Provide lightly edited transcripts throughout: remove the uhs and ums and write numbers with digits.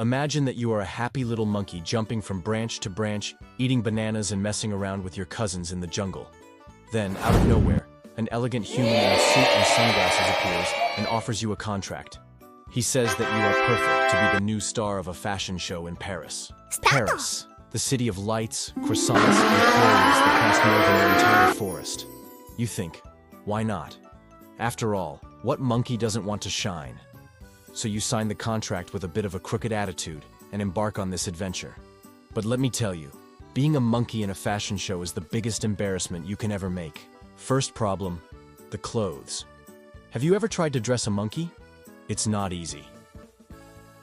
Imagine that you are a happy little monkey jumping from branch to branch, eating bananas and messing around with your cousins in the jungle. Then, out of nowhere, an elegant human in a suit and sunglasses appears and offers you a contract. He says that you are perfect to be the new star of a fashion show in Paris. Paris, the city of lights, croissants, and clothes that cost more than your entire forest. You think, why not? After all, what monkey doesn't want to shine? So you sign the contract with a bit of a crooked attitude and embark on this adventure. But let me tell you, being a monkey in a fashion show is the biggest embarrassment you can ever make. First problem, the clothes. Have you ever tried to dress a monkey? It's not easy.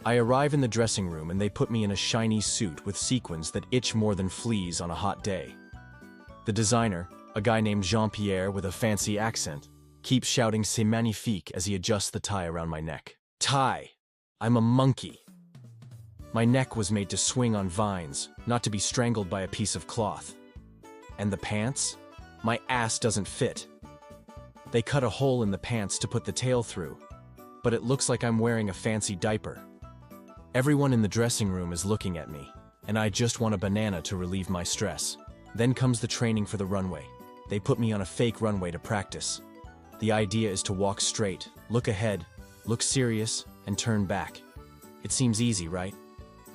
I arrive in the dressing room and they put me in a shiny suit with sequins that itch more than fleas on a hot day. The designer, a guy named Jean-Pierre with a fancy accent, keeps shouting "C'est magnifique" as he adjusts the tie around my neck. Tie! I'm a monkey. My neck was made to swing on vines, not to be strangled by a piece of cloth. And the pants? My ass doesn't fit. They cut a hole in the pants to put the tail through, but it looks like I'm wearing a fancy diaper. Everyone in the dressing room is looking at me, and I just want a banana to relieve my stress. Then comes the training for the runway. They put me on a fake runway to practice. The idea is to walk straight, look ahead, look serious, and turn back. It seems easy, right?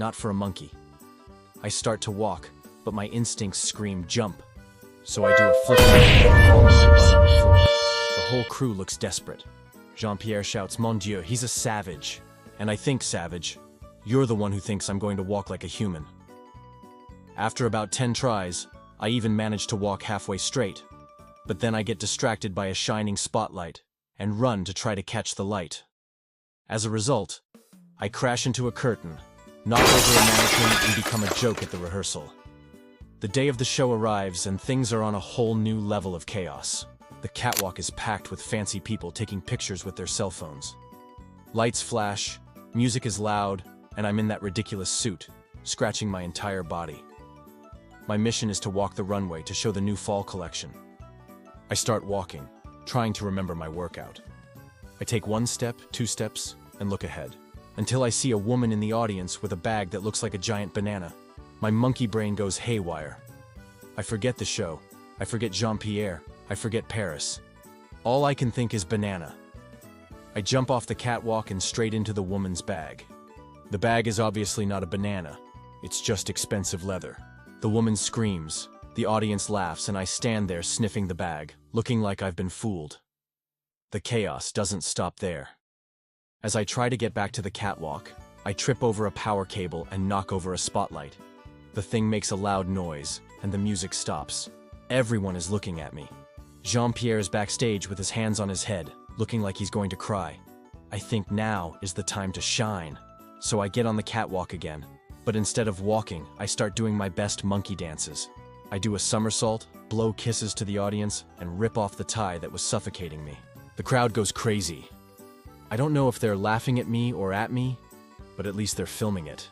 Not for a monkey. I start to walk, but my instincts scream jump. So I do a flip and fall with my butt on the floor. The whole crew looks desperate. Jean-Pierre shouts, "Mon Dieu, he's a savage." And I think, savage, you're the one who thinks I'm going to walk like a human. After about 10 tries, I even manage to walk halfway straight. But then I get distracted by a shining spotlight and run to try to catch the light. As a result, I crash into a curtain, knock over a mannequin, and become a joke at the rehearsal. The day of the show arrives and things are on a whole new level of chaos. The catwalk is packed with fancy people taking pictures with their cell phones. Lights flash, music is loud, and I'm in that ridiculous suit, scratching my entire body. My mission is to walk the runway to show the new fall collection. I start walking, trying to remember my workout. I take 1 step, 2 steps, and look ahead, until I see a woman in the audience with a bag that looks like a giant banana. My monkey brain goes haywire. I forget the show, I forget Jean-Pierre, I forget Paris. All I can think is banana. I jump off the catwalk and straight into the woman's bag. The bag is obviously not a banana, it's just expensive leather. The woman screams, the audience laughs, and I stand there sniffing the bag, looking like I've been fooled. The chaos doesn't stop there. As I try to get back to the catwalk, I trip over a power cable and knock over a spotlight. The thing makes a loud noise, and the music stops. Everyone is looking at me. Jean-Pierre is backstage with his hands on his head, looking like he's going to cry. I think now is the time to shine. So I get on the catwalk again, but instead of walking, I start doing my best monkey dances. I do a somersault, blow kisses to the audience, and rip off the tie that was suffocating me. The crowd goes crazy. I don't know if they're laughing at me or at me, but at least they're filming it.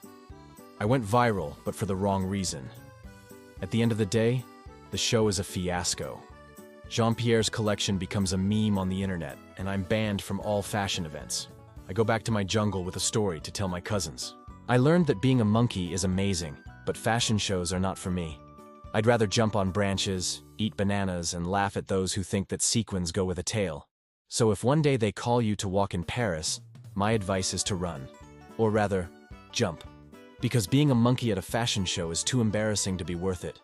I went viral, but for the wrong reason. At the end of the day, the show is a fiasco. Jean-Pierre's collection becomes a meme on the internet, and I'm banned from all fashion events. I go back to my jungle with a story to tell my cousins. I learned that being a monkey is amazing, but fashion shows are not for me. I'd rather jump on branches, eat bananas, and laugh at those who think that sequins go with a tail. So if one day they call you to walk in Paris, my advice is to run. Or rather, jump. Because being a monkey at a fashion show is too embarrassing to be worth it.